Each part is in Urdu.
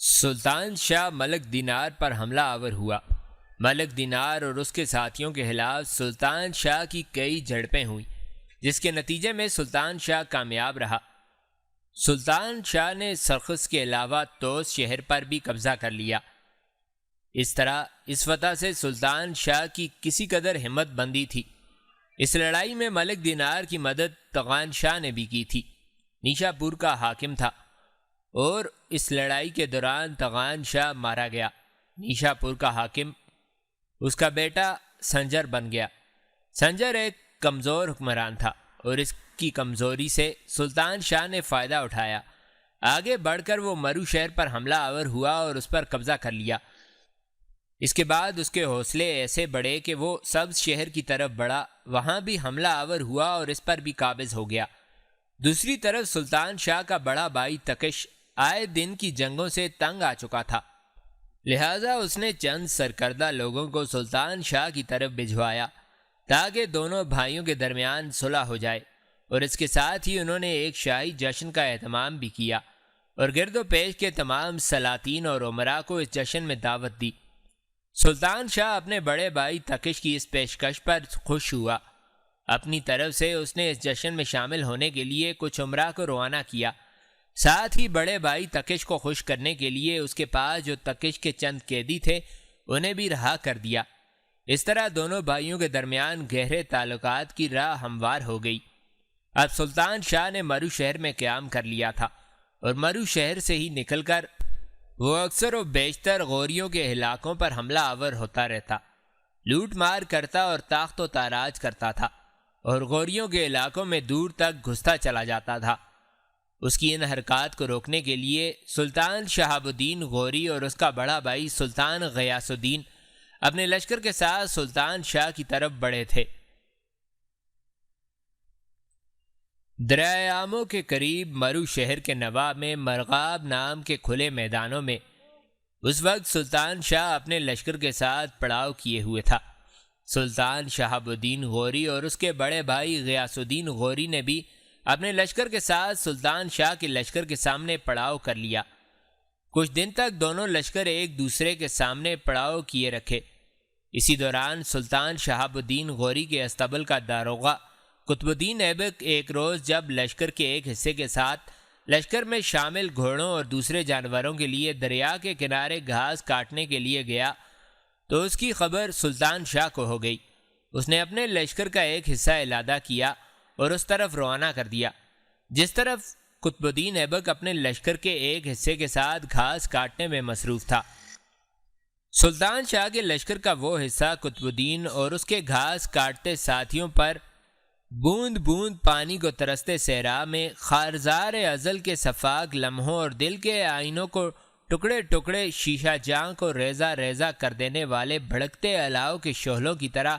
سلطان شاہ ملک دینار پر حملہ آور ہوا۔ ملک دینار اور اس کے ساتھیوں کے خلاف سلطان شاہ کی کئی جھڑپیں ہوئیں، جس کے نتیجے میں سلطان شاہ کامیاب رہا۔ سلطان شاہ نے سرخس کے علاوہ توس شہر پر بھی قبضہ کر لیا۔ اس طرح اس فتح سے سلطان شاہ کی کسی قدر ہمت بندی تھی۔ اس لڑائی میں ملک دینار کی مدد طغان شاہ نے بھی کی تھی۔ نیشا پور کا حاکم تھا اور اس لڑائی کے دوران طغان شاہ مارا گیا۔ نیشا پور کا حاکم اس کا بیٹا سنجر بن گیا۔ سنجر ایک کمزور حکمران تھا اور اس کی کمزوری سے سلطان شاہ نے فائدہ اٹھایا۔ آگے بڑھ کر وہ مرو شہر پر حملہ آور ہوا اور اس پر قبضہ کر لیا۔ اس کے بعد اس کے حوصلے ایسے بڑھے کہ وہ سبز شہر کی طرف بڑھا، وہاں بھی حملہ آور ہوا اور اس پر بھی قابض ہو گیا۔ دوسری طرف سلطان شاہ کا بڑا بھائی تکش آئے دن کی جنگوں سے تنگ آ چکا تھا، لہٰذا اس نے چند سرکردہ لوگوں کو سلطان شاہ کی طرف بھجوایا تاکہ دونوں بھائیوں کے درمیان صلح ہو جائے، اور اس کے ساتھ ہی انہوں نے ایک شاہی جشن کا اہتمام بھی کیا اور گرد و پیش کے تمام سلاطین اور امراء کو اس جشن میں دعوت دی۔ سلطان شاہ اپنے بڑے بھائی تکش کی اس پیشکش پر خوش ہوا۔ اپنی طرف سے اس نے اس جشن میں شامل ہونے کے لیے کچھ امراء کو روانہ کیا، ساتھ ہی بڑے بھائی تکش کو خوش کرنے کے لیے اس کے پاس جو تکش کے چند قیدی تھے انہیں بھی رہا کر دیا۔ اس طرح دونوں بھائیوں کے درمیان گہرے تعلقات کی راہ ہموار ہو گئی۔ اب سلطان شاہ نے مرو شہر میں قیام کر لیا تھا اور مرو شہر سے ہی نکل کر وہ اکثر و بیشتر غوریوں کے علاقوں پر حملہ آور ہوتا رہتا، لوٹ مار کرتا اور تاخت و تاراج کرتا تھا اور غوریوں کے علاقوں میں دور تک گھستا چلا جاتا تھا۔ اس کی ان حرکات کو روکنے کے لیے سلطان شہاب الدین غوری اور اس کا بڑا بھائی سلطان غیاث الدین اپنے لشکر کے ساتھ سلطان شاہ کی طرف بڑھے تھے۔ دریائے آمو کے قریب مرو شہر کے نواح میں مرغاب نام کے کھلے میدانوں میں اس وقت سلطان شاہ اپنے لشکر کے ساتھ پڑاؤ کیے ہوئے تھا۔ سلطان شہاب الدین غوری اور اس کے بڑے بھائی غیاث الدین غوری نے بھی اپنے لشکر کے ساتھ سلطان شاہ کے لشکر کے سامنے پڑاؤ کر لیا۔ کچھ دن تک دونوں لشکر ایک دوسرے کے سامنے پڑاؤ کیے رکھے۔ اسی دوران سلطان شہاب الدین غوری کے استبل کا داروغہ قطب الدین ایبک ایک روز جب لشکر کے ایک حصے کے ساتھ لشکر میں شامل گھوڑوں اور دوسرے جانوروں کے لیے دریا کے کنارے گھاس کاٹنے کے لیے گیا تو اس کی خبر سلطان شاہ کو ہو گئی۔ اس نے اپنے لشکر کا ایک حصہ علادہ کیا اور اس طرف روانہ کر دیا جس طرف قطب الدین ایبک اپنے لشکر کے ایک حصے کے ساتھ گھاس کاٹنے میں مصروف تھا۔ سلطان شاہ کے لشکر کا وہ حصہ قطب الدین اور اس کے گھاس کاٹتے ساتھیوں پر بوند بوند پانی کو ترستے صحرا میں خارزار ازل کے صفاق لمحوں اور دل کے آئینوں کو ٹکڑے ٹکڑے شیشہ جاں کو ریزہ ریزہ کر دینے والے بھڑکتے الاؤ کے شعلوں کی طرح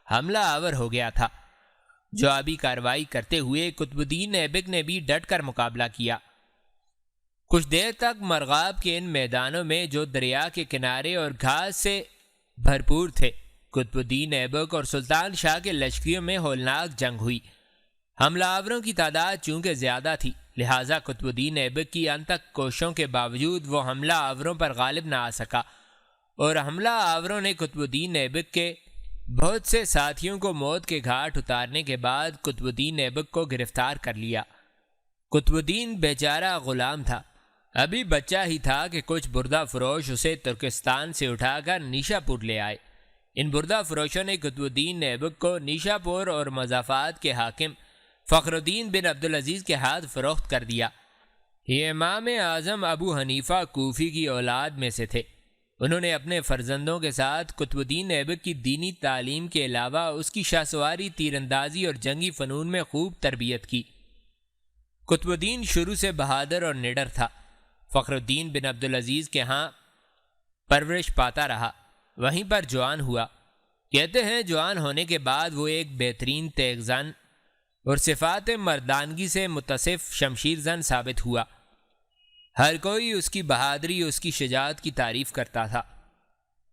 حملہ آور ہو گیا تھا۔ جوابی کارروائی کرتے ہوئے قطب الدین ایبک نے بھی ڈٹ کر مقابلہ کیا۔ کچھ دیر تک مرغاب کے ان میدانوں میں جو دریا کے کنارے اور گھاس سے بھرپور تھے، قطب الدین ایبک اور سلطان شاہ کے لشکریوں میں ہولناک جنگ ہوئی۔ حملہ آوروں کی تعداد چونکہ زیادہ تھی، لہٰذا قطب الدین ایبک کی انتک کوششوں کے باوجود وہ حملہ آوروں پر غالب نہ آ سکا اور حملہ آوروں نے قطب الدین ایبک کے بہت سے ساتھیوں کو موت کے گھاٹ اتارنے کے بعد قطب الدین ایبک کو گرفتار کر لیا۔ قطب الدین بیچارہ غلام تھا، ابھی بچہ ہی تھا کہ کچھ بردہ فروش اسے ترکستان سے اٹھا کر نیشا پور لے آئے۔ ان بردہ فروشوں نے قطب الدین ایبک کو نیشا پور اور مضافات کے حاکم فخر الدین بن عبدالعزیز کے ہاتھ فروخت کر دیا۔ یہ امام اعظم ابو حنیفہ کوفی کی اولاد میں سے تھے۔ انہوں نے اپنے فرزندوں کے ساتھ قطب الدین ایبک کی دینی تعلیم کے علاوہ اس کی شاہسواری، تیر اندازی اور جنگی فنون میں خوب تربیت کی۔ قطب الدین شروع سے بہادر اور نڈر تھا۔ فخر الدین بن عبدالعزیز کے ہاں پرورش پاتا رہا، وہیں پر جوان ہوا۔ کہتے ہیں جوان ہونے کے بعد وہ ایک بہترین تیغ زن اور صفات مردانگی سے متصف شمشیر زن ثابت ہوا۔ ہر کوئی اس کی بہادری، اس کی شجاعت کی تعریف کرتا تھا۔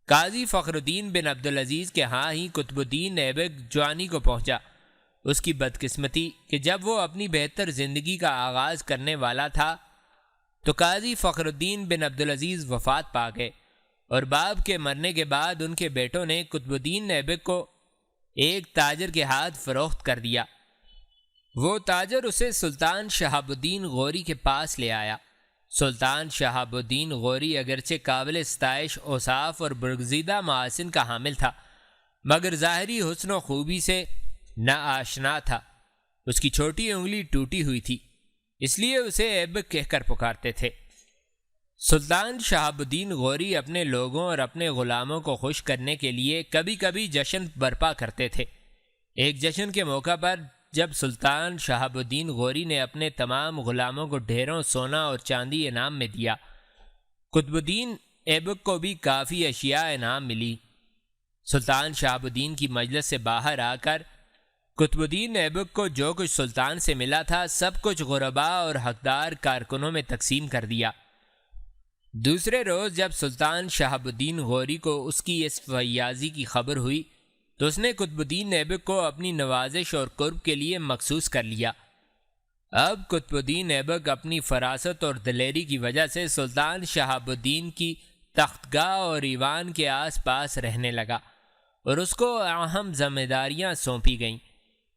قاضی فخر الدین بن عبدالعزیز کے ہاں ہی قطب الدین ایبک جوانی کو پہنچا۔ اس کی بدقسمتی کہ جب وہ اپنی بہتر زندگی کا آغاز کرنے والا تھا تو قاضی فخر الدین بن عبدالعزیز وفات پا گئے اور باپ کے مرنے کے بعد ان کے بیٹوں نے قطب الدین ایبک کو ایک تاجر کے ہاتھ فروخت کر دیا۔ وہ تاجر اسے سلطان شہاب الدین غوری کے پاس لے آیا۔ سلطان شہاب الدین غوری اگرچہ قابل ستائش اوصاف اور برگزیدہ محاسن کا حامل تھا، مگر ظاہری حسن و خوبی سے نا آشنا تھا۔ اس کی چھوٹی انگلی ٹوٹی ہوئی تھی، اس لیے اسے ایبک کہہ کر پکارتے تھے۔ سلطان شہاب الدین غوری اپنے لوگوں اور اپنے غلاموں کو خوش کرنے کے لیے کبھی کبھی جشن برپا کرتے تھے۔ ایک جشن کے موقع پر جب سلطان شہاب الدین غوری نے اپنے تمام غلاموں کو ڈھیروں سونا اور چاندی انعام میں دیا، قطب الدین ایبک کو بھی کافی اشیاء انعام ملی۔ سلطان شہاب الدین کی مجلس سے باہر آ کر قطب الدین ایبک کو جو کچھ سلطان سے ملا تھا سب کچھ غرباء اور حقدار کارکنوں میں تقسیم کر دیا۔ دوسرے روز جب سلطان شہاب الدین غوری کو اس کی اس فیاضی کی خبر ہوئی تو اس نے قطب الدین ایبک کو اپنی نوازش اور قرب کے لیے مخصوص کر لیا۔ اب قطب الدین ایبک اپنی فراست اور دلیری کی وجہ سے سلطان شہاب الدین کی تختگاہ اور ایوان کے آس پاس رہنے لگا اور اس کو اہم ذمہ داریاں سونپی گئیں۔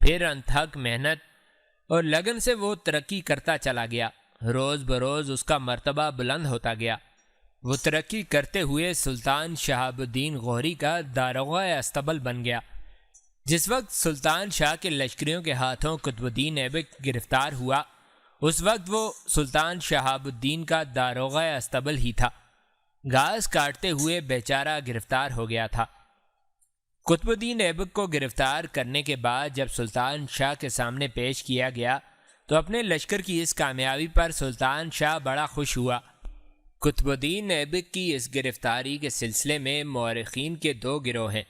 پھر انتھک محنت اور لگن سے وہ ترقی کرتا چلا گیا۔ روز بروز اس کا مرتبہ بلند ہوتا گیا۔ وہ ترقی کرتے ہوئے سلطان شہاب الدین غوری کا داروغہ استبل بن گیا۔ جس وقت سلطان شاہ کے لشکریوں کے ہاتھوں قطب الدین ایبک گرفتار ہوا، اس وقت وہ سلطان شہاب الدین کا داروغہ استبل ہی تھا۔ گھاس کاٹتے ہوئے بیچارہ گرفتار ہو گیا تھا۔ قطب الدین ایبک کو گرفتار کرنے کے بعد جب سلطان شاہ کے سامنے پیش کیا گیا تو اپنے لشکر کی اس کامیابی پر سلطان شاہ بڑا خوش ہوا۔ قطب الدین ایبک کی اس گرفتاری کے سلسلے میں مورخین کے دو گروہ ہیں۔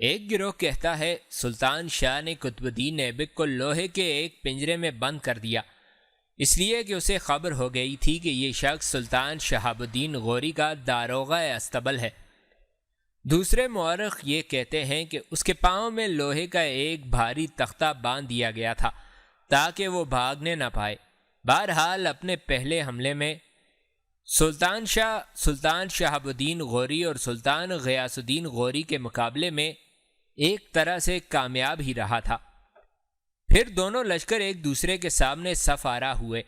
ایک گروہ کہتا ہے سلطان شاہ نے قطب الدین ایبک کو لوہے کے ایک پنجرے میں بند کر دیا، اس لیے کہ اسے خبر ہو گئی تھی کہ یہ شخص سلطان شہاب الدین غوری کا داروغہ استبل ہے۔ دوسرے مورخ یہ کہتے ہیں کہ اس کے پاؤں میں لوہے کا ایک بھاری تختہ باندھ دیا گیا تھا تاکہ وہ بھاگنے نہ پائے۔ بہرحال اپنے پہلے حملے میں سلطان شہاب الدین غوری اور سلطان غیاث الدین غوری کے مقابلے میں ایک طرح سے کامیاب ہی رہا تھا۔ پھر دونوں لشکر ایک دوسرے کے سامنے صف آرا ہوئے۔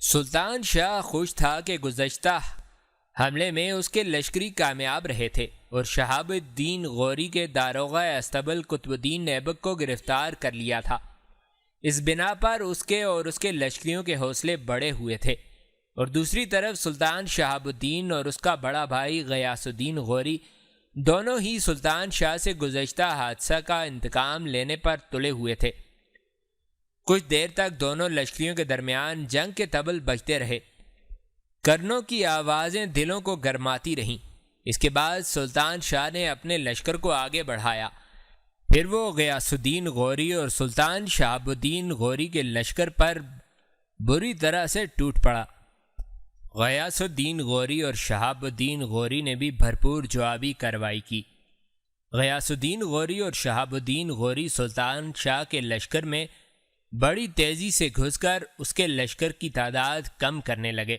سلطان شاہ خوش تھا کہ گزشتہ حملے میں اس کے لشکری کامیاب رہے تھے اور شہاب الدین غوری کے داروغہ استبل قطب الدین ایبک کو گرفتار کر لیا تھا۔ اس بنا پر اس کے اور اس کے لشکریوں کے حوصلے بڑے ہوئے تھے، اور دوسری طرف سلطان شہاب الدین اور اس کا بڑا بھائی غیاث الدین غوری دونوں ہی سلطان شاہ سے گزشتہ حادثہ کا انتقام لینے پر تلے ہوئے تھے۔ کچھ دیر تک دونوں لشکریوں کے درمیان جنگ کے طبل بجتے رہے۔ کرنوں کی آوازیں دلوں کو گرماتی رہیں۔ اس کے بعد سلطان شاہ نے اپنے لشکر کو آگے بڑھایا۔ پھر وہ غیاث الدین غوری اور سلطان شہاب الدین غوری کے لشکر پر بری طرح سے ٹوٹ پڑا۔ غیاث الدین غوری اور شہاب الدین غوری نے بھی بھرپور جوابی کارروائی کی۔ غیاث الدین غوری اور شہاب الدین غوری سلطان شاہ کے لشکر میں بڑی تیزی سے گھس کر اس کے لشکر کی تعداد کم کرنے لگے۔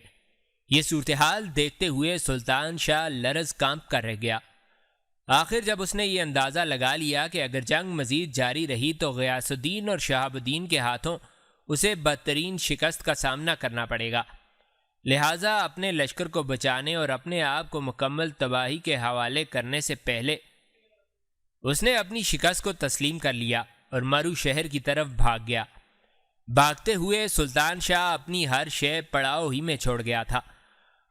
یہ صورتحال دیکھتے ہوئے سلطان شاہ لرز کانپ کر رہ گیا۔ آخر جب اس نے یہ اندازہ لگا لیا کہ اگر جنگ مزید جاری رہی تو غیاث الدین اور شہاب الدین کے ہاتھوں اسے بدترین شکست کا سامنا کرنا پڑے گا، لہٰذا اپنے لشکر کو بچانے اور اپنے آپ کو مکمل تباہی کے حوالے کرنے سے پہلے اس نے اپنی شکست کو تسلیم کر لیا اور مرو شہر کی طرف بھاگ گیا۔ بھاگتے ہوئے سلطان شاہ اپنی ہر شے پڑاؤ ہی میں چھوڑ گیا تھا۔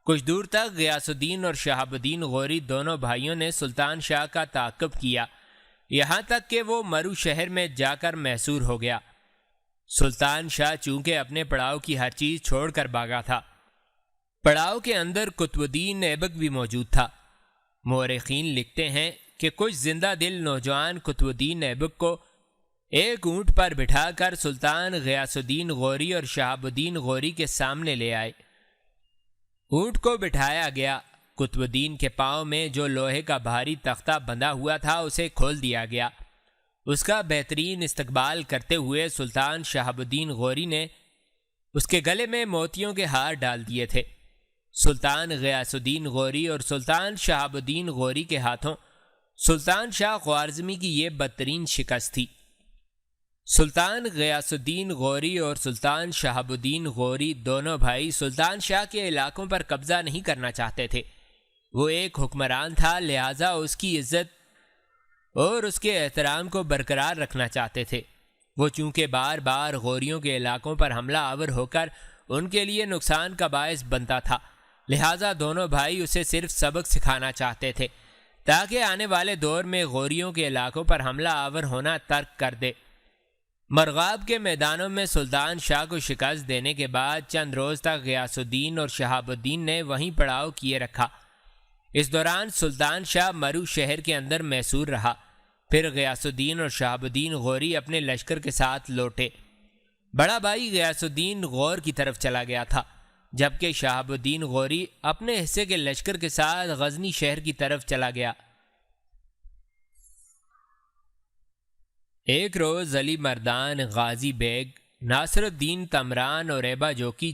کچھ دور تک غیاث الدین اور شہاب الدین غوری دونوں بھائیوں نے سلطان شاہ کا تعاقب کیا، یہاں تک کہ وہ مرو شہر میں جا کر محصور ہو گیا۔ سلطان شاہ چونکہ اپنے پڑاؤ کی ہر چیز چھوڑ کر بھاگا تھا، پڑاؤ کے اندر قطب الدین ایبک بھی موجود تھا۔ مورخین لکھتے ہیں کہ کچھ زندہ دل نوجوان قطب الدین ایبک کو ایک اونٹ پر بٹھا کر سلطان غیاث الدین غوری اور شہاب الدین غوری کے سامنے لے آئے۔ اونٹ کو بٹھایا گیا، قطب الدین کے پاؤں میں جو لوہے کا بھاری تختہ بندھا ہوا تھا اسے کھول دیا گیا۔ اس کا بہترین استقبال کرتے ہوئے سلطان شہاب الدین غوری نے اس کے گلے میں موتیوں کے ہار ڈال دیے تھے۔ سلطان غیاث الدین غوری اور سلطان شہاب الدین غوری کے ہاتھوں سلطان شاہ خوارزمی کی یہ بدترین شکست تھی۔ سلطان غیاث الدین غوری اور سلطان شہاب الدین غوری دونوں بھائی سلطان شاہ کے علاقوں پر قبضہ نہیں کرنا چاہتے تھے۔ وہ ایک حکمران تھا، لہٰذا اس کی عزت اور اس کے احترام کو برقرار رکھنا چاہتے تھے۔ وہ چونکہ بار بار غوریوں کے علاقوں پر حملہ آور ہو کر ان کے لیے نقصان کا باعث بنتا تھا، لہٰذا دونوں بھائی اسے صرف سبق سکھانا چاہتے تھے تاکہ آنے والے دور میں غوریوں کے علاقوں پر حملہ آور ہونا ترک کر دے۔ مرغاب کے میدانوں میں سلطان شاہ کو شکست دینے کے بعد چند روز تک غیاث الدین اور شہاب الدین نے وہیں پڑاؤ کیے رکھا۔ اس دوران سلطان شاہ مرو شہر کے اندر محصور رہا۔ پھر غیاث الدین اور شہاب الدین غوری اپنے لشکر کے ساتھ لوٹے۔ بڑا بھائی غیاث الدین غور کی طرف چلا گیا تھا، جبکہ شہاب الدین غوری اپنے حصے کے لشکر کے ساتھ غزنی شہر کی طرف چلا گیا۔ ایک روز علی مردان، غازی بیگ، ناصر الدین تمران اور ایبا جوکی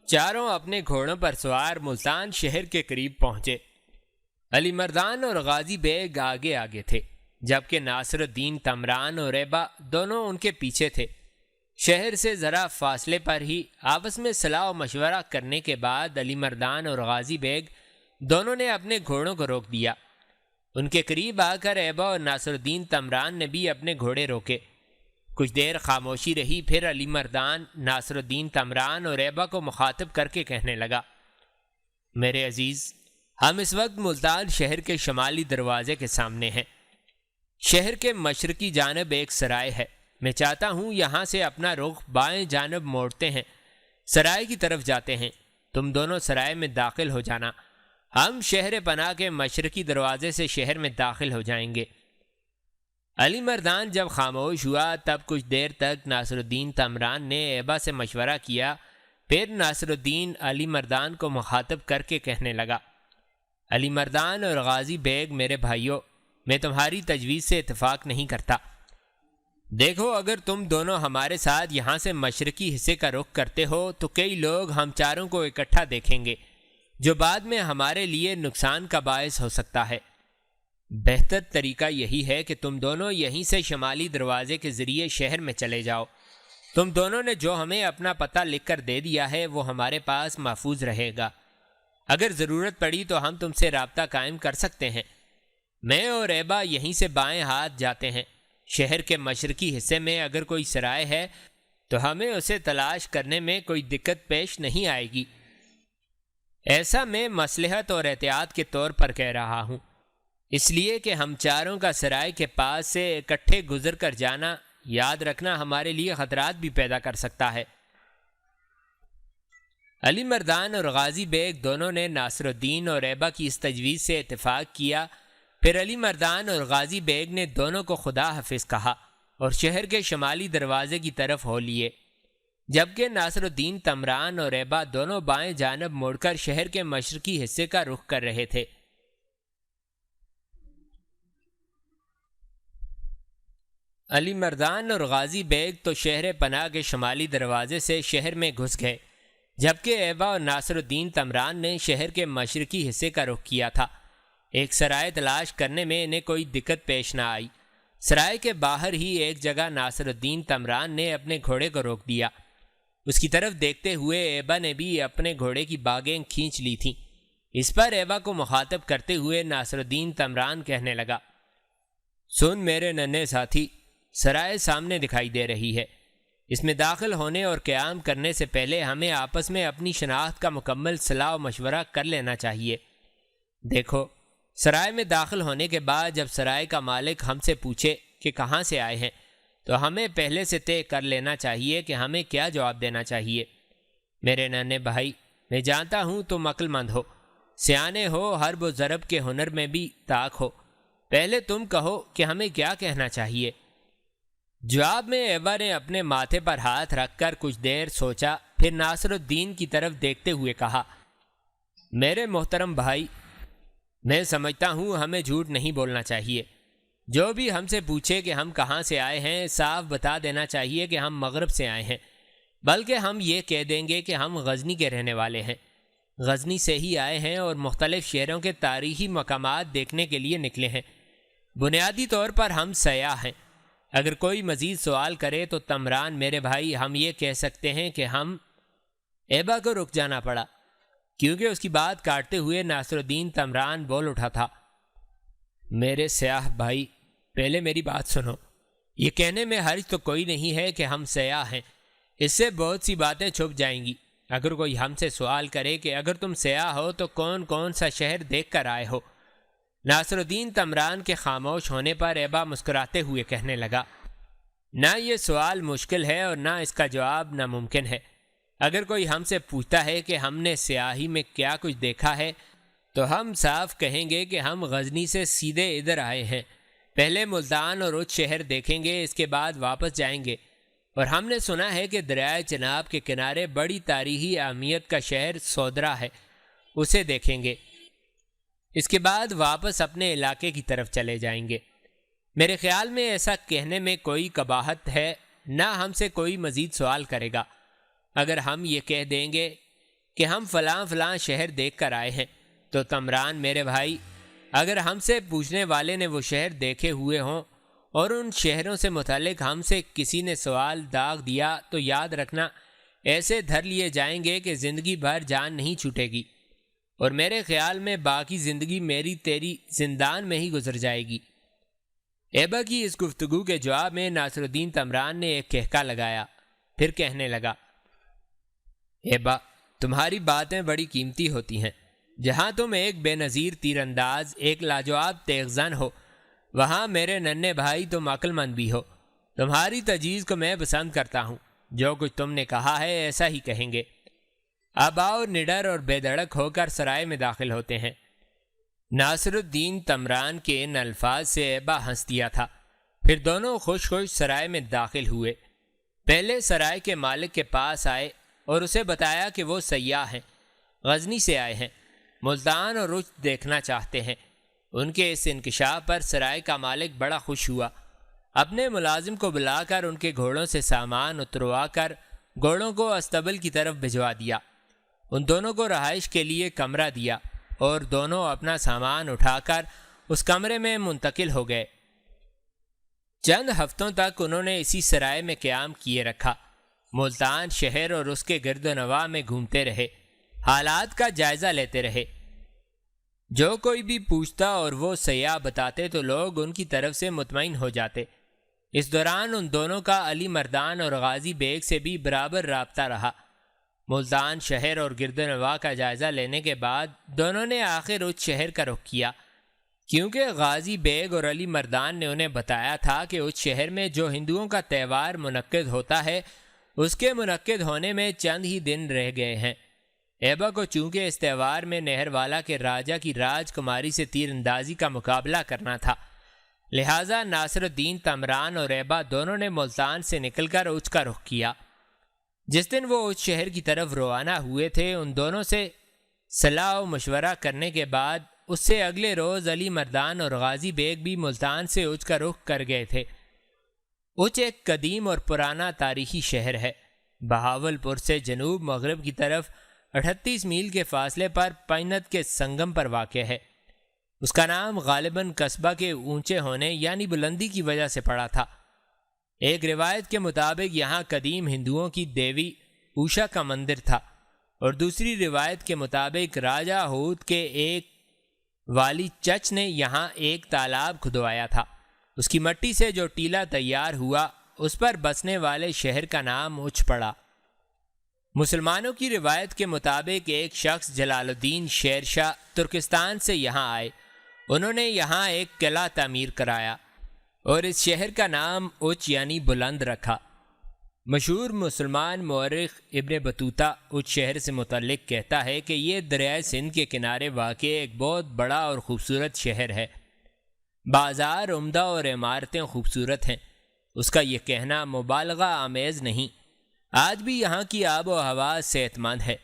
چاروں اپنے گھوڑوں پر سوار ملتان شہر کے قریب پہنچے۔ علی مردان اور غازی بیگ آگے آگے تھے، جبکہ ناصر الدین تمران اور ایبا دونوں ان کے پیچھے تھے۔ شہر سے ذرا فاصلے پر ہی آپس میں صلاح و مشورہ کرنے کے بعد علی مردان اور غازی بیگ دونوں نے اپنے گھوڑوں کو روک دیا۔ ان کے قریب آ کر ایبا اور ناصر الدین تمران نے بھی اپنے گھوڑے روکے۔ کچھ دیر خاموشی رہی، پھر علی مردان ناصر الدین تمران اور ایبا کو مخاطب کر کے کہنے لگا، میرے عزیز، ہم اس وقت ملتان شہر کے شمالی دروازے کے سامنے ہیں۔ شہر کے مشرقی جانب ایک سرائے ہے۔ میں چاہتا ہوں یہاں سے اپنا رخ بائیں جانب موڑتے ہیں، سرائے کی طرف جاتے ہیں۔ تم دونوں سرائے میں داخل ہو جانا، ہم شہر پناہ کے مشرقی دروازے سے شہر میں داخل ہو جائیں گے۔ علی مردان جب خاموش ہوا تب کچھ دیر تک ناصر الدین تمران نے ایبا سے مشورہ کیا، پھر ناصر الدین علی مردان کو مخاطب کر کے کہنے لگا، علی مردان اور غازی بیگ میرے بھائیوں، میں تمہاری تجویز سے اتفاق نہیں کرتا۔ دیکھو، اگر تم دونوں ہمارے ساتھ یہاں سے مشرقی حصے کا رخ کرتے ہو تو کئی لوگ ہم چاروں کو اکٹھا دیکھیں گے، جو بعد میں ہمارے لیے نقصان کا باعث ہو سکتا ہے۔ بہتر طریقہ یہی ہے کہ تم دونوں یہیں سے شمالی دروازے کے ذریعے شہر میں چلے جاؤ۔ تم دونوں نے جو ہمیں اپنا پتہ لکھ کر دے دیا ہے وہ ہمارے پاس محفوظ رہے گا۔ اگر ضرورت پڑی تو ہم تم سے رابطہ قائم کر سکتے ہیں۔ میں اور ایبا یہیں سے بائیں ہاتھ جاتے ہیں۔ شہر کے مشرقی حصے میں اگر کوئی سرائے ہے تو ہمیں اسے تلاش کرنے میں کوئی دقت پیش نہیں آئے گی۔ ایسا میں مصلحت اور احتیاط کے طور پر کہہ رہا ہوں، اس لیے کہ ہم چاروں کا سرائے کے پاس سے اکٹھے گزر کر جانا، یاد رکھنا، ہمارے لیے خطرات بھی پیدا کر سکتا ہے۔ علی مردان اور غازی بیگ دونوں نے ناصر الدین اور ایبا کی اس تجویز سے اتفاق کیا۔ پھر علی مردان اور غازی بیگ نے دونوں کو خدا حافظ کہا اور شہر کے شمالی دروازے کی طرف ہو لیے، جبکہ ناصر الدین تمران اور ایبا دونوں بائیں جانب مڑ کر شہر کے مشرقی حصے کا رخ کر رہے تھے۔ علی مردان اور غازی بیگ تو شہر پناہ کے شمالی دروازے سے شہر میں گھس گئے، جبکہ ایبا اور ناصر الدین تمران نے شہر کے مشرقی حصے کا رخ کیا تھا۔ ایک سرائے تلاش کرنے میں انہیں کوئی دقت پیش نہ آئی۔ سرائے کے باہر ہی ایک جگہ ناصر الدین تمران نے اپنے گھوڑے کو روک دیا۔ اس کی طرف دیکھتے ہوئے ایبا نے بھی اپنے گھوڑے کی باگیں کھینچ لی تھیں۔ اس پر ایبا کو مخاطب کرتے ہوئے ناصر الدین تمران کہنے لگا، سن میرے ننھے ساتھی، سرائے سامنے دکھائی دے رہی ہے۔ اس میں داخل ہونے اور قیام کرنے سے پہلے ہمیں آپس میں اپنی شناخت کا مکمل صلاح و مشورہ کر لینا چاہیے۔ دیکھو، سرائے میں داخل ہونے کے بعد جب سرائے کا مالک ہم سے پوچھے کہ کہاں سے آئے ہیں تو ہمیں پہلے سے طے کر لینا چاہیے کہ ہمیں کیا جواب دینا چاہیے۔ میرے ننھے بھائی، میں جانتا ہوں تم عقل مند ہو، سیانے ہو، حرب و ضرب کے ہنر میں بھی طاق ہو۔ پہلے تم کہو کہ ہمیں کیا کہنا چاہیے۔ جواب میں ایبا نے اپنے ماتھے پر ہاتھ رکھ کر کچھ دیر سوچا، پھر ناصر الدین کی طرف دیکھتے ہوئے کہا، میرے محترم بھائی، میں سمجھتا ہوں ہمیں جھوٹ نہیں بولنا چاہیے۔ جو بھی ہم سے پوچھے کہ ہم کہاں سے آئے ہیں، صاف بتا دینا چاہیے کہ ہم مغرب سے آئے ہیں، بلکہ ہم یہ کہہ دیں گے کہ ہم غزنی کے رہنے والے ہیں۔ غزنی سے ہی آئے ہیں اور مختلف شہروں کے تاریخی مقامات دیکھنے کے لیے نکلے ہیں۔ بنیادی طور پر ہم سیاح ہیں۔ اگر کوئی مزید سوال کرے تو تمران میرے بھائی ہم یہ کہہ سکتے ہیں کہ ہم ایبا کو رک جانا پڑا، کیونکہ اس کی بات کاٹتے ہوئے ناصر الدین تمران بول اٹھا تھا۔ میرے سیاح بھائی، پہلے میری بات سنو۔ یہ کہنے میں حرج تو کوئی نہیں ہے کہ ہم سیاح ہیں، اس سے بہت سی باتیں چھپ جائیں گی۔ اگر کوئی ہم سے سوال کرے کہ اگر تم سیاح ہو تو کون کون سا شہر دیکھ کر آئے ہو، ناصر الدین تمران کے خاموش ہونے پر ایبا مسکراتے ہوئے کہنے لگا، نہ یہ سوال مشکل ہے اور نہ اس کا جواب ناممکن ہے۔ اگر کوئی ہم سے پوچھتا ہے کہ ہم نے سیاحی میں کیا کچھ دیکھا ہے تو ہم صاف کہیں گے کہ ہم غزنی سے سیدھے ادھر آئے ہیں، پہلے ملتان اور اچ شہر دیکھیں گے، اس کے بعد واپس جائیں گے، اور ہم نے سنا ہے کہ دریائے چناب کے کنارے بڑی تاریخی اہمیت کا شہر سودرا ہے، اسے دیکھیں گے، اس کے بعد واپس اپنے علاقے کی طرف چلے جائیں گے۔ میرے خیال میں ایسا کہنے میں کوئی قباحت ہے، نہ ہم سے کوئی مزید سوال کرے گا۔ اگر ہم یہ کہہ دیں گے کہ ہم فلاں فلاں شہر دیکھ کر آئے ہیں تو تمران میرے بھائی، اگر ہم سے پوچھنے والے نے وہ شہر دیکھے ہوئے ہوں اور ان شہروں سے متعلق ہم سے کسی نے سوال داغ دیا تو یاد رکھنا ایسے دھر لیے جائیں گے کہ زندگی بھر جان نہیں چھوٹے گی، اور میرے خیال میں باقی زندگی میری تیری زندان میں ہی گزر جائے گی۔ ایبا کی اس گفتگو کے جواب میں ناصر الدین تمران نے ایک کہکا لگایا، پھر کہنے لگا، ایبا تمہاری باتیں بڑی قیمتی ہوتی ہیں۔ جہاں تم ایک بے نظیر تیر انداز، ایک لاجواب تیغ زن ہو، وہاں میرے ننھے بھائی تم عقل مند بھی ہو۔ تمہاری تجویز کو میں پسند کرتا ہوں، جو کچھ تم نے کہا ہے ایسا ہی کہیں گے۔ اب آؤ نڈر اور بے دھڑک ہو کر سرائے میں داخل ہوتے ہیں۔ ناصر الدین تمران کے ان الفاظ سے ایبا ہنس دیا تھا، پھر دونوں خوش خوش سرائے میں داخل ہوئے۔ پہلے سرائے کے مالک کے پاس آئے اور اسے بتایا کہ وہ سیاح ہیں، غزنی سے آئے ہیں، ملتان اور اچ دیکھنا چاہتے ہیں۔ ان کے اس انکشاف پر سرائے کا مالک بڑا خوش ہوا، اپنے ملازم کو بلا کر ان کے گھوڑوں سے سامان اتروا کر گھوڑوں کو استبل کی طرف بھجوا دیا۔ ان دونوں کو رہائش کے لیے کمرہ دیا اور دونوں اپنا سامان اٹھا کر اس کمرے میں منتقل ہو گئے۔ چند ہفتوں تک انہوں نے اسی سرائے میں قیام کیے رکھا، ملتان شہر اور اس کے گرد و نواح میں گھومتے رہے، حالات کا جائزہ لیتے رہے۔ جو کوئی بھی پوچھتا اور وہ سیاح بتاتے تو لوگ ان کی طرف سے مطمئن ہو جاتے۔ اس دوران ان دونوں کا علی مردان اور غازی بیگ سے بھی برابر رابطہ رہا۔ ملتان شہر اور گرد و نواح کا جائزہ لینے کے بعد دونوں نے آخر اچ شہر کا رخ کیا، کیونکہ غازی بیگ اور علی مردان نے انہیں بتایا تھا کہ اچ شہر میں جو ہندوؤں کا تہوار منعقد ہوتا ہے اس کے منعقد ہونے میں چند ہی دن رہ گئے ہیں۔ ایبا کو چونکہ اس تہوار میں نہروالا کے راجہ کی راج کماری سے تیر اندازی کا مقابلہ کرنا تھا، لہٰذا ناصر الدین تمران اور ایبا دونوں نے ملتان سے نکل کر اچ کا رخ کیا۔ جس دن وہ اچ شہر کی طرف روانہ ہوئے تھے، ان دونوں سے صلاح و مشورہ کرنے کے بعد اس سے اگلے روز علی مردان اور غازی بیگ بھی ملتان سے اچ کا رخ کر گئے تھے۔ اچ ایک قدیم اور پرانا تاریخی شہر ہے، بہاول پور سے جنوب مغرب کی طرف 38 میل کے فاصلے پر پینت کے سنگم پر واقع ہے۔ اس کا نام غالباً قصبہ کے اونچے ہونے یعنی بلندی کی وجہ سے پڑا تھا۔ ایک روایت کے مطابق یہاں قدیم ہندوؤں کی دیوی اوشا کا مندر تھا، اور دوسری روایت کے مطابق راجہ ہود کے ایک والی چچ نے یہاں ایک تالاب کھدوایا تھا۔ اس کی مٹی سے جو ٹیلا تیار ہوا اس پر بسنے والے شہر کا نام اچ پڑا۔ مسلمانوں کی روایت کے مطابق ایک شخص جلال الدین شیر شاہ ترکستان سے یہاں آئے، انہوں نے یہاں ایک قلعہ تعمیر کرایا اور اس شہر کا نام اچ یعنی بلند رکھا۔ مشہور مسلمان مورخ ابن بطوطہ اچ شہر سے متعلق کہتا ہے کہ یہ دریائے سندھ کے کنارے واقع ایک بہت بڑا اور خوبصورت شہر ہے، بازار عمدہ اور عمارتیں خوبصورت ہیں۔ اس کا یہ کہنا مبالغہ آمیز نہیں، آج بھی یہاں کی آب و ہوا صحت مند ہے۔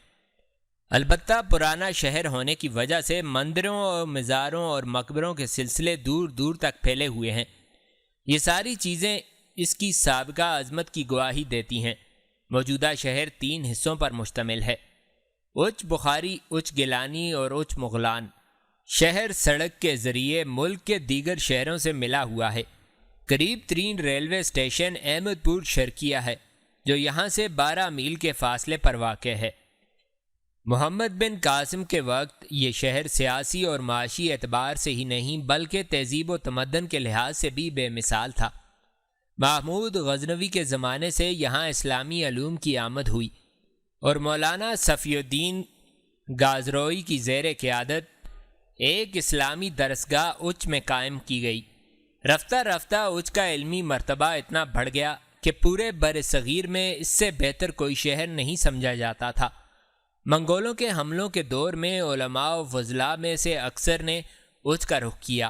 البتہ پرانا شہر ہونے کی وجہ سے مندروں اور مزاروں اور مقبروں کے سلسلے دور دور تک پھیلے ہوئے ہیں۔ یہ ساری چیزیں اس کی سابقہ عظمت کی گواہی دیتی ہیں۔ موجودہ شہر 3 حصوں پر مشتمل ہے۔ اچ بخاری، اچ گیلانی اور اچ مغلان۔ شہر سڑک کے ذریعے ملک کے دیگر شہروں سے ملا ہوا ہے۔ قریب ترین ریلوے اسٹیشن احمد پور شرقیہ ہے، جو یہاں سے 12 میل کے فاصلے پر واقع ہے۔ محمد بن قاسم کے وقت یہ شہر سیاسی اور معاشی اعتبار سے ہی نہیں بلکہ تہذیب و تمدن کے لحاظ سے بھی بے مثال تھا۔ محمود غزنوی کے زمانے سے یہاں اسلامی علوم کی آمد ہوئی اور مولانا صفی الدین گازروی کی زیر قیادت ایک اسلامی درسگاہ اچ میں قائم کی گئی۔ رفتہ رفتہ اچ کا علمی مرتبہ اتنا بڑھ گیا کہ پورے بر صغیر میں اس سے بہتر کوئی شہر نہیں سمجھا جاتا تھا۔ منگولوں کے حملوں کے دور میں علماء و فضلاء میں سے اکثر نے اچ کا رخ کیا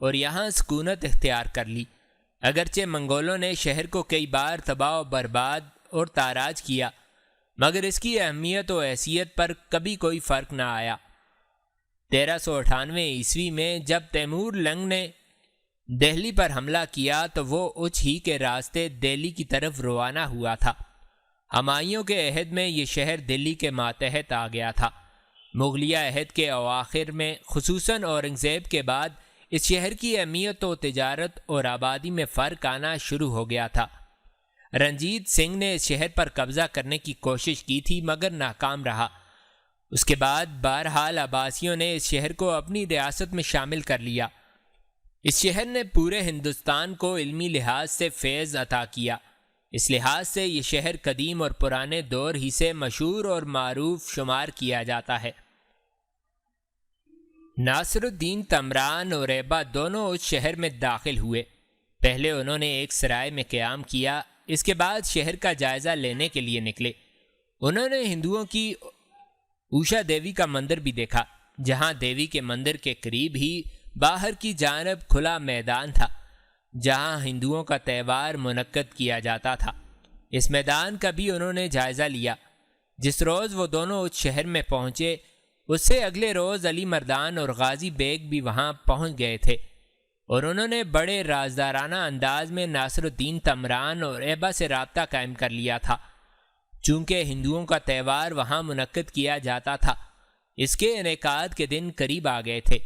اور یہاں سکونت اختیار کر لی۔ اگرچہ منگولوں نے شہر کو کئی بار تباہ و برباد اور تاراج کیا، مگر اس کی اہمیت و حیثیت پر کبھی کوئی فرق نہ آیا۔ 1398 عیسوی میں جب تیمور لنگ نے دہلی پر حملہ کیا تو وہ اچ ہی کے راستے دہلی کی طرف روانہ ہوا تھا۔ ہمایوں کے عہد میں یہ شہر دلی کے ماتحت آ گیا تھا۔ مغلیہ عہد کے اواخر میں خصوصاً اورنگزیب کے بعد اس شہر کی اہمیت و تجارت اور آبادی میں فرق آنا شروع ہو گیا تھا۔ رنجیت سنگھ نے اس شہر پر قبضہ کرنے کی کوشش کی تھی مگر ناکام رہا۔ اس کے بعد بہرحال عباسیوں نے اس شہر کو اپنی ریاست میں شامل کر لیا۔ اس شہر نے پورے ہندوستان کو علمی لحاظ سے فیض عطا کیا۔ اس لحاظ سے یہ شہر قدیم اور پرانے دور ہی سے مشہور اور معروف شمار کیا جاتا ہے۔ ناصر الدین تمران اور ایبا دونوں اس شہر میں داخل ہوئے۔ پہلے انہوں نے ایک سرائے میں قیام کیا، اس کے بعد شہر کا جائزہ لینے کے لیے نکلے۔ انہوں نے ہندوؤں کی اوشا دیوی کا مندر بھی دیکھا، جہاں دیوی کے مندر کے قریب ہی باہر کی جانب کھلا میدان تھا جہاں ہندوؤں کا تہوار منعقد کیا جاتا تھا۔ اس میدان کا بھی انہوں نے جائزہ لیا۔ جس روز وہ دونوں اس شہر میں پہنچے، اس سے اگلے روز علی مردان اور غازی بیگ بھی وہاں پہنچ گئے تھے اور انہوں نے بڑے رازدارانہ انداز میں ناصر الدین تمران اور ایبا سے رابطہ قائم کر لیا تھا۔ چونکہ ہندوؤں کا تہوار وہاں منعقد کیا جاتا تھا، اس کے انعقاد کے دن قریب آ گئے تھے،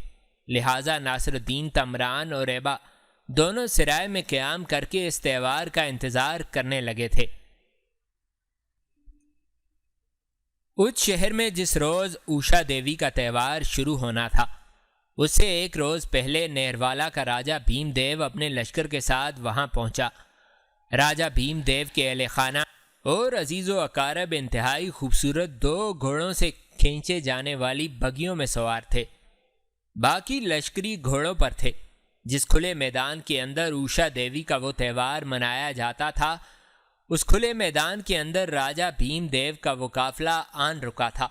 لہٰذا ناصر الدین تمران اور ایبا دونوں سرائے میں قیام کر کے اس تہوار کا انتظار کرنے لگے تھے۔ اچ شہر میں جس روز اوشا دیوی کا تہوار شروع ہونا تھا، اس سے ایک روز پہلے نہروالا کا راجہ بھیم دیو اپنے لشکر کے ساتھ وہاں پہنچا۔ راجہ بھیم دیو کے اہل خانہ اور عزیز و اقارب انتہائی خوبصورت 2 گھوڑوں سے کھینچے جانے والی بگیوں میں سوار تھے، باقی لشکری گھوڑوں پر تھے۔ جس کھلے میدان کے اندر اوشا دیوی کا وہ تہوار منایا جاتا تھا، اس کھلے میدان کے اندر راجہ بھیم دیو کا وہ قافلہ آن رکا تھا۔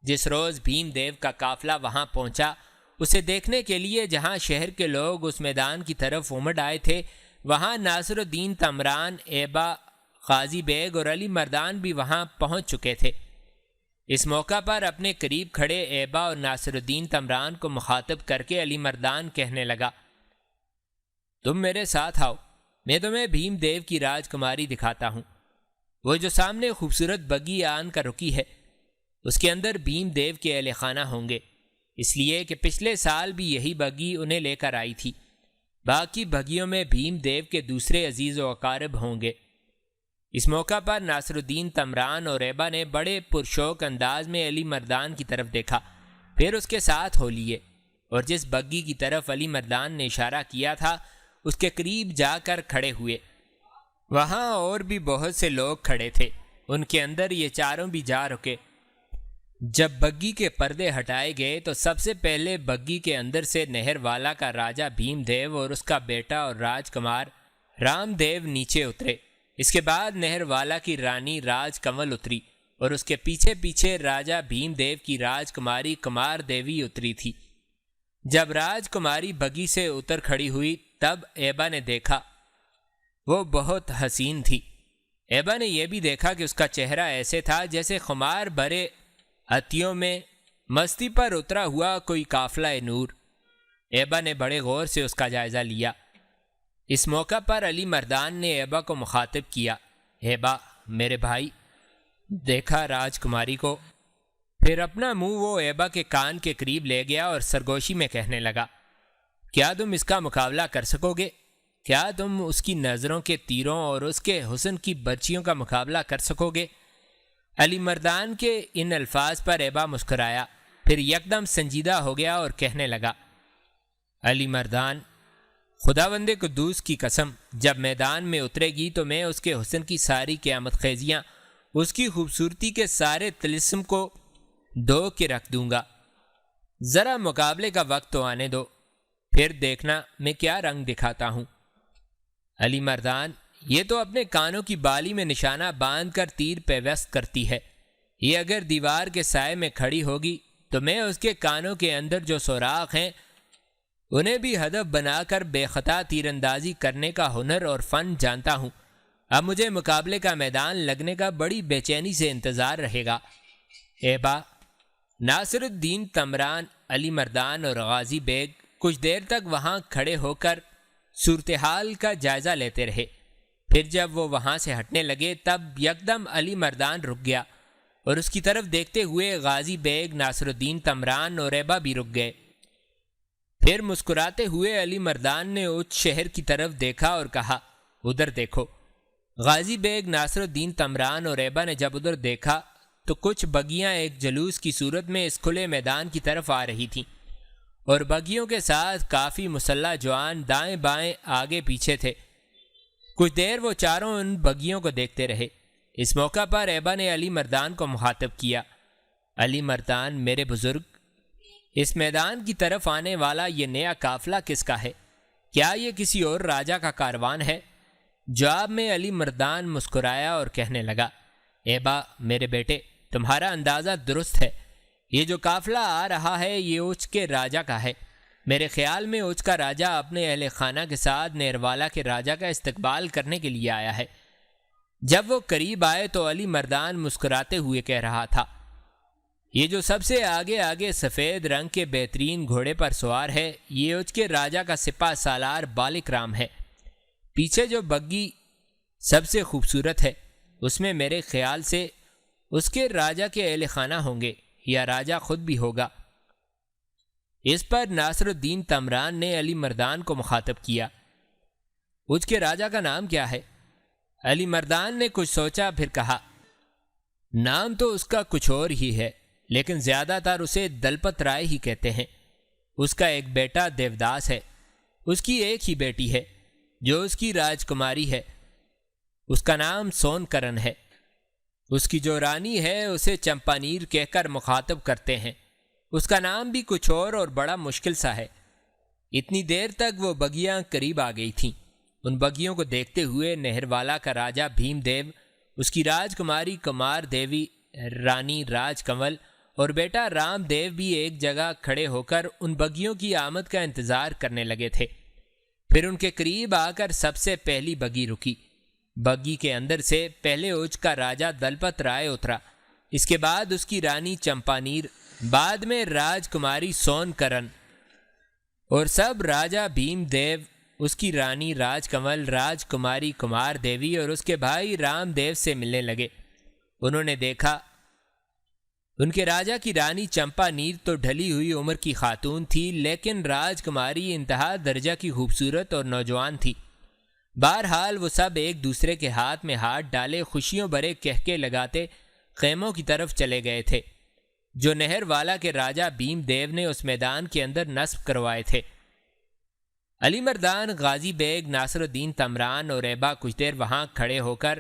جس روز بھیم دیو کا قافلہ وہاں پہنچا، اسے دیکھنے کے لیے جہاں شہر کے لوگ اس میدان کی طرف امڑ آئے تھے، وہاں ناصر الدین تمران، ایبا، غازی بیگ اور علی مردان بھی وہاں پہنچ چکے تھے۔ اس موقع پر اپنے قریب کھڑے ایبا اور ناصر الدین تمران کو مخاطب کر کے علی مردان کہنے لگا، تم میرے ساتھ آؤ، میں تمہیں بھیم دیو کی راجکماری دکھاتا ہوں۔ وہ جو سامنے خوبصورت بگی آن کر رکی ہے، اس کے اندر بھیم دیو کے اہل خانہ ہوں گے، اس لیے کہ پچھلے سال بھی یہی بگی انہیں لے کر آئی تھی۔ باقی بگیوں میں بھیم دیو کے دوسرے عزیز و اقارب ہوں گے۔ اس موقع پر ناصر الدین تمران اور ایبا نے بڑے پرشوق انداز میں علی مردان کی طرف دیکھا، پھر اس کے ساتھ ہو لیے اور جس بگی کی طرف علی مردان نے اشارہ کیا تھا اس کے قریب جا کر کھڑے ہوئے۔ وہاں اور بھی بہت سے لوگ کھڑے تھے، ان کے اندر یہ چاروں بھی جا رکے۔ جب بگی کے پردے ہٹائے گئے تو سب سے پہلے بگی کے اندر سے نہر والا کا راجہ بھیم دیو اور اس کا بیٹا اور راجکمار رام دیو نیچے اترے۔ اس کے بعد نہر والا کی رانی راج کنول اتری اور اس کے پیچھے پیچھے راجہ بھیم دیو کی راجکماری کمار دیوی اتری تھی۔ جب راجکماری بگی سے اتر کھڑی ہوئی تب ایبا نے دیکھا وہ بہت حسین تھی۔ ایبا نے یہ بھی دیکھا کہ اس کا چہرہ ایسے تھا جیسے خمار بھرے ہتھیوں میں مستی پر اترا ہوا کوئی قافلہ نور۔ ایبا نے بڑے غور سے اس کا جائزہ لیا۔ اس موقع پر علی مردان نے ایبا کو مخاطب کیا، ایبا میرے بھائی، دیکھا راجکماری کو؟ پھر اپنا منہ وہ ایبا کے کان کے قریب لے گیا اور سرگوشی میں کہنے لگا، کیا تم اس کا مقابلہ کر سکو گے؟ کیا تم اس کی نظروں کے تیروں اور اس کے حسن کی برچیوں کا مقابلہ کر سکو گے؟ علی مردان کے ان الفاظ پر ایبا مسکرایا، پھر یکدم سنجیدہ ہو گیا اور کہنے لگا، علی مردان، خداوند قدوس کی قسم، جب میدان میں اترے گی تو میں اس کے حسن کی ساری قیامت خیزیاں، اس کی خوبصورتی کے سارے طلسم کو دھو کے رکھ دوں گا۔ ذرا مقابلے کا وقت تو آنے دو، پھر دیکھنا میں کیا رنگ دکھاتا ہوں۔ علی مردان، یہ تو اپنے کانوں کی بالی میں نشانہ باندھ کر تیر پیوست کرتی ہے، یہ اگر دیوار کے سائے میں کھڑی ہوگی تو میں اس کے کانوں کے اندر جو سوراخ ہیں انہیں بھی ہدف بنا کر بے خطا تیر اندازی کرنے کا ہنر اور فن جانتا ہوں۔ اب مجھے مقابلے کا میدان لگنے کا بڑی بے چینی سے انتظار رہے گا۔ ایبا، ناصر الدین تمران، علی مردان اور غازی بیگ کچھ دیر تک وہاں کھڑے ہو کر صورتحال کا جائزہ لیتے رہے۔ پھر جب وہ وہاں سے ہٹنے لگے تب یکدم علی مردان رک گیا اور اس کی طرف دیکھتے ہوئے غازی بیگ، ناصر الدین تمران اور ایبا بھی رک گئے۔ پھر مسکراتے ہوئے علی مردان نے اس شہر کی طرف دیکھا اور کہا، ادھر دیکھو۔ غازی بیگ، ناصر الدین تمران اور ایبا نے جب ادھر دیکھا تو کچھ بگیاں ایک جلوس کی صورت میں اس کھلے میدان کی طرف آ رہی تھیں اور بگیوں کے ساتھ کافی مسلح جوان دائیں بائیں آگے پیچھے تھے۔ کچھ دیر وہ چاروں ان بگیوں کو دیکھتے رہے۔ اس موقع پر ایبا نے علی مردان کو مخاطب کیا، علی مردان میرے بزرگ، اس میدان کی طرف آنے والا یہ نیا قافلہ کس کا ہے؟ کیا یہ کسی اور راجہ کا کاروان ہے؟ جواب میں علی مردان مسکرایا اور کہنے لگا، ایبا میرے بیٹے، تمہارا اندازہ درست ہے، یہ جو قافلہ آ رہا ہے یہ اوچ کے راجہ کا ہے۔ میرے خیال میں اوچ کا راجہ اپنے اہل خانہ کے ساتھ نیروالا کے راجہ کا استقبال کرنے کے لیے آیا ہے۔ جب وہ قریب آئے تو علی مردان مسکراتے ہوئے کہہ رہا تھا، یہ جو سب سے آگے آگے سفید رنگ کے بہترین گھوڑے پر سوار ہے یہ اوچ کے راجہ کا سپہ سالار بالک رام ہے۔ پیچھے جو بگی سب سے خوبصورت ہے اس میں میرے خیال سے اس کے راجہ کے اہل خانہ ہوں گے یا راجہ خود بھی ہوگا۔ اس پر ناصر الدین تمران نے علی مردان کو مخاطب کیا، اوچ کے راجہ کا نام کیا ہے؟ علی مردان نے کچھ سوچا پھر کہا، نام تو اس کا کچھ اور ہی ہے لیکن زیادہ تر اسے دلپت رائے ہی کہتے ہیں۔ اس کا ایک بیٹا دیوداس ہے، اس کی ایک ہی بیٹی ہے جو اس کی راجکماری ہے، اس کا نام سون کرن ہے۔ اس کی جو رانی ہے اسے چمپانیر کہہ کر مخاطب کرتے ہیں، اس کا نام بھی کچھ اور بڑا مشکل سا ہے۔ اتنی دیر تک وہ بگیاں قریب آ گئی تھیں۔ ان بگیوں کو دیکھتے ہوئے نہروالا کا راجہ بھیم دیو، اس کی راجکماری کمار دیوی، رانی راج کنول اور بیٹا رام دیو بھی ایک جگہ کھڑے ہو کر ان بگیوں کی آمد کا انتظار کرنے لگے تھے۔ پھر ان کے قریب آ کر سب سے پہلی بگی رکی۔ بگی کے اندر سے پہلے اوچ کا راجہ دلپت رائے اترا، اس کے بعد اس کی رانی چمپانیر، بعد میں راج کماری سون کرن اور سب راجہ بھیم دیو، اس کی رانی راج کنول، راج کماری کمار دیوی اور اس کے بھائی رام دیو سے ملنے لگے۔ انہوں نے دیکھا ان کے راجہ کی رانی چمپا نیر تو ڈھلی ہوئی عمر کی خاتون تھی لیکن راج کماری انتہا درجہ کی خوبصورت اور نوجوان تھی۔ بہرحال وہ سب ایک دوسرے کے ہاتھ میں ہاتھ ڈالے خوشیوں بھرے کہکے لگاتے خیموں کی طرف چلے گئے تھے جو نہر والا کے راجہ بھیم دیو نے اس میدان کے اندر نصب کروائے تھے۔ علی مردان، غازی بیگ، ناصر الدین تمران اور ایبا کچھ دیر وہاں کھڑے ہو کر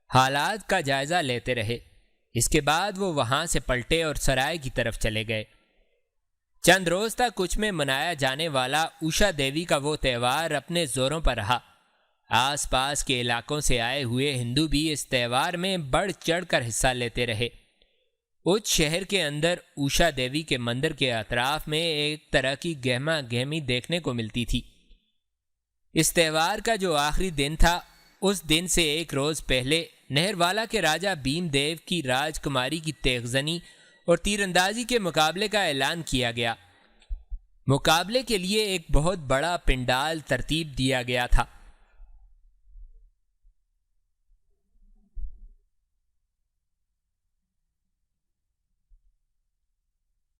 حالات کا جائزہ لیتے رہے۔ اس کے بعد وہ وہاں سے پلٹے اور سرائے کی طرف چلے گئے۔ چند روز تک کچھ میں منایا جانے والا اوشا دیوی کا وہ تہوار اپنے زوروں پر رہا۔ آس پاس کے علاقوں سے آئے ہوئے ہندو بھی اس تہوار میں بڑھ چڑھ کر حصہ لیتے رہے۔ اچ شہر کے اندر اوشا دیوی کے مندر کے اطراف میں ایک طرح کی گہما گہمی دیکھنے کو ملتی تھی۔ اس تہوار کا جو آخری دن تھا اس دن سے ایک روز پہلے نہر والا کے راجہ بھیم دیو کی راج کماری کی تیغ زنی اور تیر اندازی کے مقابلے کا اعلان کیا گیا۔ مقابلے کے لیے ایک بہت بڑا پنڈال ترتیب دیا گیا تھا۔